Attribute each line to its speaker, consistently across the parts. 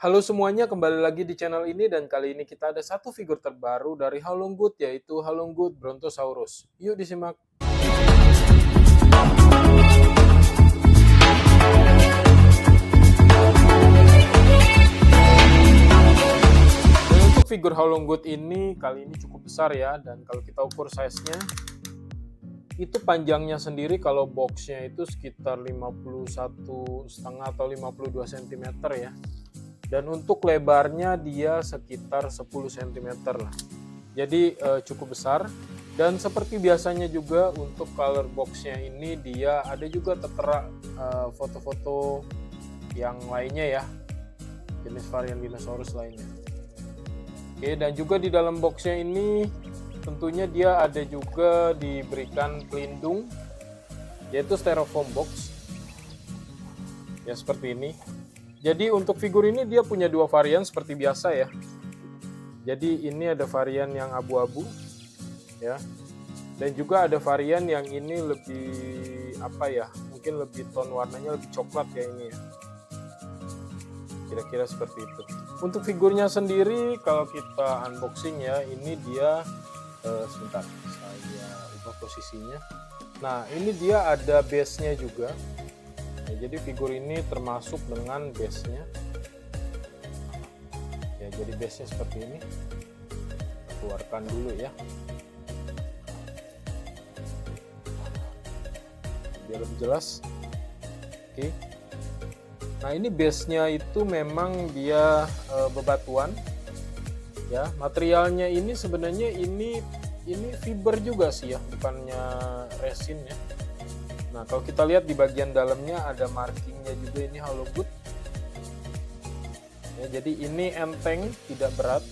Speaker 1: Halo semuanya, kembali lagi di channel ini dan kali ini kita ada satu figur terbaru dari Halonggut yaitu Halonggut Brontosaurus. Yuk disimak. Dan untuk figur Halonggut ini kali ini cukup besar ya, dan kalau kita ukur size-nya itu panjangnya sendiri kalau boxnya itu sekitar 51,5 atau 52 cm ya. Dan untuk lebarnya dia sekitar 10 cm lah. Jadi cukup besar. Dan seperti biasanya juga untuk color boxnya ini dia ada juga tertera foto-foto yang lainnya ya, jenis varian dinosaurus lainnya. Oke, dan juga di dalam boxnya ini tentunya dia ada juga diberikan pelindung yaitu styrofoam box ya, seperti ini. Jadi untuk figur ini dia punya dua varian seperti biasa ya. Jadi ini ada varian yang abu-abu ya, dan juga ada varian yang ini lebih apa ya, mungkin lebih tone warnanya lebih coklat ya ini ya, kira-kira seperti itu. Untuk figurnya sendiri kalau kita unboxing ya, ini dia sebentar saya ubah posisinya. Nah ini dia ada base-nya juga ya, jadi figur ini termasuk dengan base-nya ya, jadi base-nya seperti ini. Keluarkan dulu ya biar lebih jelas. Oke. Nah ini base-nya itu memang dia bebatuan ya. Materialnya ini sebenarnya ini fiber juga sih ya, bukannya resin ya. Nah kalau kita lihat di bagian dalamnya ada markingnya juga, ini Halonggut ya, jadi ini enteng, tidak berat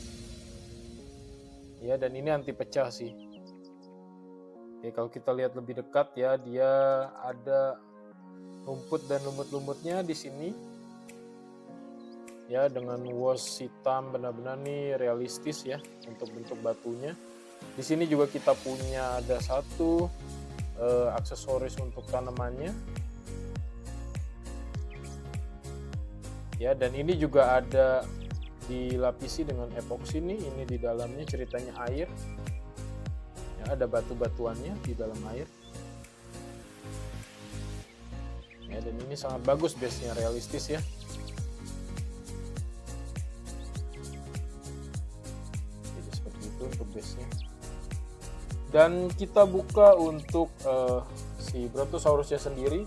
Speaker 1: ya, dan ini anti pecah sih. Oke, kalau kita lihat lebih dekat ya, dia ada rumput dan lumut-lumutnya di sini ya, dengan wash hitam, benar-benar nih realistis ya untuk bentuk batunya. Di sini juga kita punya ada satu aksesoris untuk tanamannya ya, dan ini juga ada dilapisi dengan epoksi nih. Ini di dalamnya ceritanya air ya, ada batu-batuannya di dalam air ya, dan ini sangat bagus, base-nya realistis ya. Jadi seperti itu untuk base-nya. Dan kita buka untuk si Brontosaurusnya sendiri.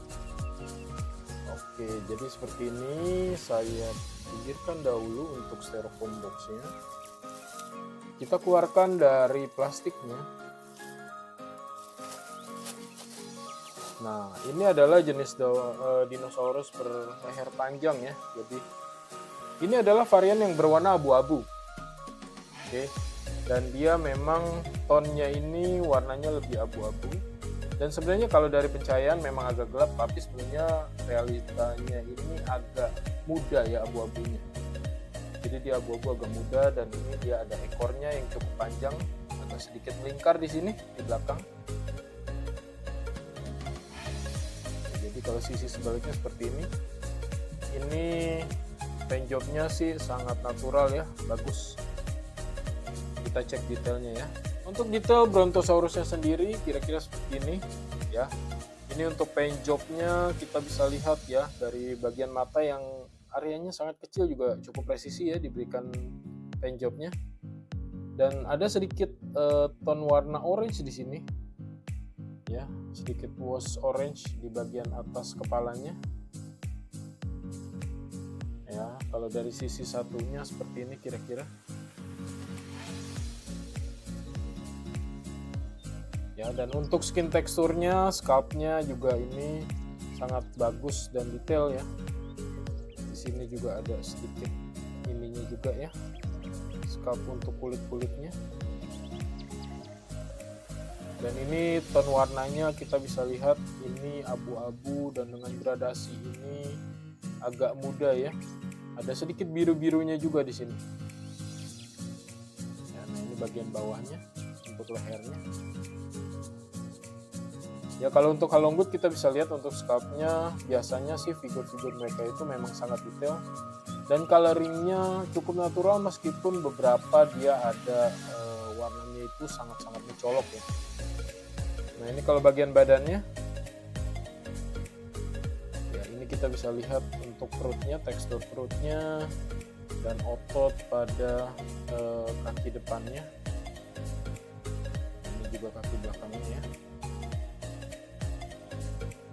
Speaker 1: Oke, jadi seperti ini. Saya pinggirkan dahulu untuk styrofoam box-nya. Kita keluarkan dari plastiknya. Nah, ini adalah jenis dinosaurus berleher panjang ya. Jadi ini adalah varian yang berwarna abu-abu. Oke. Dan dia memang tonnya ini warnanya lebih abu-abu. Dan sebenarnya kalau dari pencahayaan memang agak gelap, tapi sebenarnya realitanya ini agak muda ya abu-abunya. Jadi dia abu-abu agak muda, dan ini dia ada ekornya yang cukup panjang, agak sedikit melingkar di sini di belakang. Jadi kalau sisi sebaliknya seperti ini. Ini paint jobnya sih sangat natural ya, bagus. Kita cek detailnya ya. Untuk detail Brontosaurusnya sendiri kira-kira seperti ini ya. Ini untuk paint jobnya kita bisa lihat ya, dari bagian mata yang areanya sangat kecil juga cukup presisi ya diberikan paint jobnya. Dan ada sedikit tone warna orange di sini ya, sedikit wash orange di bagian atas kepalanya ya. Kalau dari sisi satunya seperti ini kira-kira ya. Dan untuk skin teksturnya, scalpnya juga ini sangat bagus dan detail ya. Di sini juga ada sedikit ininya juga ya, scalp untuk kulit-kulitnya. Dan ini tone warnanya kita bisa lihat ini abu-abu, dan dengan gradasi ini agak muda ya. Ada sedikit biru-birunya juga di sini. Ya, nah ini bagian bawahnya untuk lehernya. Ya kalau untuk Halonggut kita bisa lihat untuk scalpnya, biasanya sih figur-figur mereka itu memang sangat detail Dan coloringnya cukup natural meskipun beberapa dia ada warnanya itu sangat-sangat mencolok ya. Nah ini kalau bagian badannya, ya ini kita bisa lihat untuk perutnya, tekstur perutnya dan otot pada kaki depannya. Ini juga kaki belakangnya ya.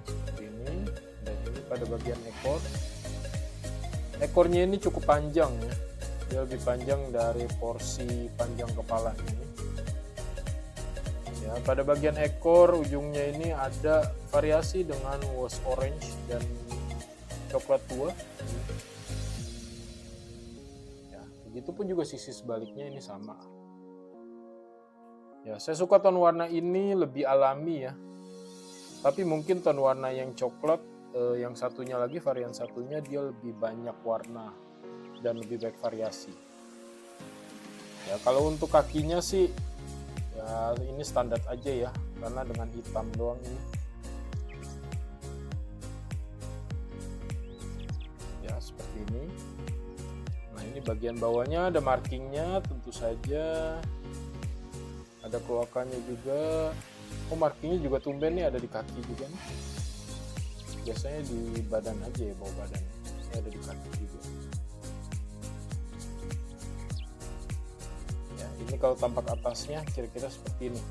Speaker 1: Seperti ini. Dan ini pada bagian ekor. Ekornya ini cukup panjang ya. Dia lebih panjang dari porsi panjang kepala ini. Ya, pada bagian ekor ujungnya ini ada variasi dengan wash orange dan coklat tua. Ya, begitupun juga sisi sebaliknya ini sama. Ya, saya suka tone warna ini lebih alami ya. Tapi mungkin tone warna yang coklat, yang satunya lagi, varian satunya dia lebih banyak warna dan lebih baik variasi. Ya, kalau untuk kakinya sih ya ini standar aja ya, karena dengan hitam doang ini. Ya seperti ini. Nah ini bagian bawahnya ada markingnya tentu saja. Ada kloakannya juga. Oh markingnya juga tumben nih ada di kaki juga nih. Biasanya di badan aja ya, bawah badan. Ini ada di kaki juga. Ya, ini kalau tampak atasnya kira-kira seperti ini.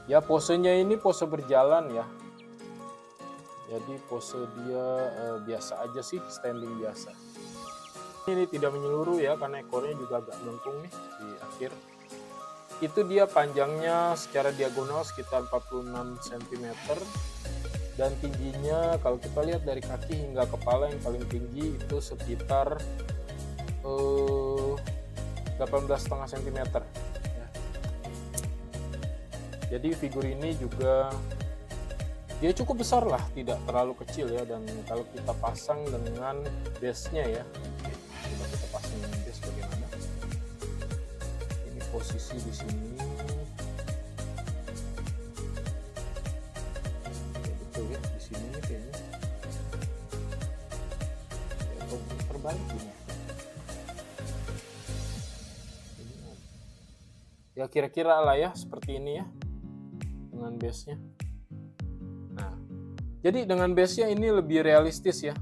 Speaker 1: Ya, posenya ini pose berjalan ya. Jadi pose dia biasa aja sih, standing biasa. Ini tidak menyeluruh ya, karena ekornya juga agak melengkung nih di akhir. Itu dia panjangnya secara diagonal sekitar 46 cm dan tingginya kalau kita lihat dari kaki hingga kepala yang paling tinggi itu sekitar 18,5 cm ya. Jadi figur ini juga dia cukup besar lah, tidak terlalu kecil ya. Dan kalau kita pasang dengan base-nya ya, coba kita pasang dengan base bagaimana. Posisi di sini ya, betul ya, di sini kayaknya ya, terbalik ini ya, kira-kira lah ya seperti ini ya dengan base nya. Nah jadi dengan base nya ini lebih realistis ya,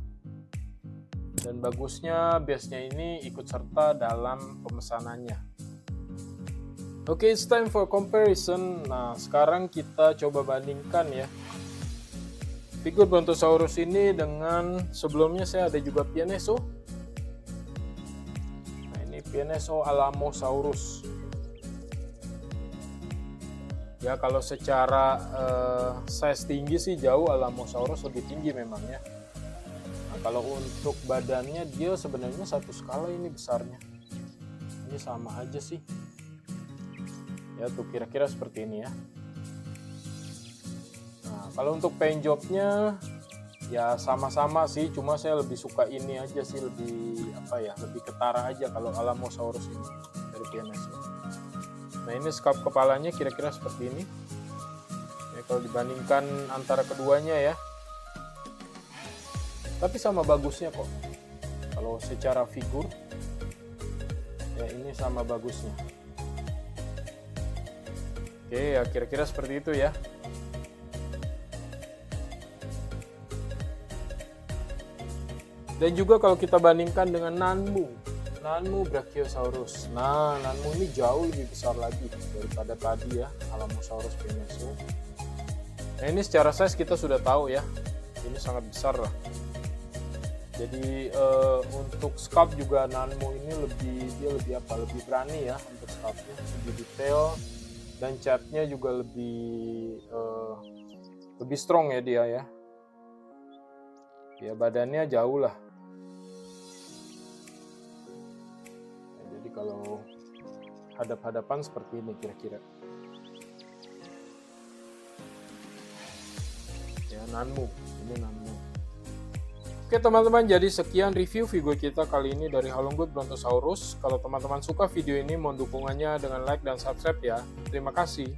Speaker 1: dan bagusnya base nya ini ikut serta dalam pemesanannya. Oke, it's time for comparison. Nah, sekarang kita coba bandingkan ya figur Brontosaurus ini dengan sebelumnya saya ada juga Pianeso. Nah, ini Pianeso Alamosaurus. Ya, kalau secara size tinggi sih jauh Alamosaurus lebih tinggi memang ya. Nah, kalau untuk badannya dia sebenarnya satu skala ini besarnya. Ini sama aja sih. Ya tuh kira-kira seperti ini ya. Nah kalau untuk paint jobnya ya sama-sama sih, cuma saya lebih suka ini aja sih, lebih apa ya, lebih ketara aja kalau Alamosaurus ini dari Pianeso. Nah ini skap kepalanya kira-kira seperti ini ya, kalau dibandingkan antara keduanya ya. Tapi sama bagusnya kok kalau secara figur ya, ini sama bagusnya. Oke ya, kira-kira seperti itu ya. Dan juga kalau kita bandingkan dengan Nanmu Brachiosaurus. Nah, Nanmu ini jauh lebih besar lagi daripada tadi ya, Alamosaurus Pianeso. Nah, ini secara size kita sudah tahu ya. Ini sangat besar lah. Jadi untuk sculpt juga Nanmu ini lebih berani ya untuk sculptnya, lebih detail. Dan catnya juga lebih strong ya dia ya. Ya badannya jauh lah. Ya, jadi kalau hadap-hadapan seperti ini kira-kira. Ya Nanmu, ini Nanmu. Oke teman-teman, jadi sekian review figur kita kali ini dari Hollywood Brontosaurus. Kalau teman-teman suka video ini, mohon dukungannya dengan like dan subscribe ya. Terima kasih.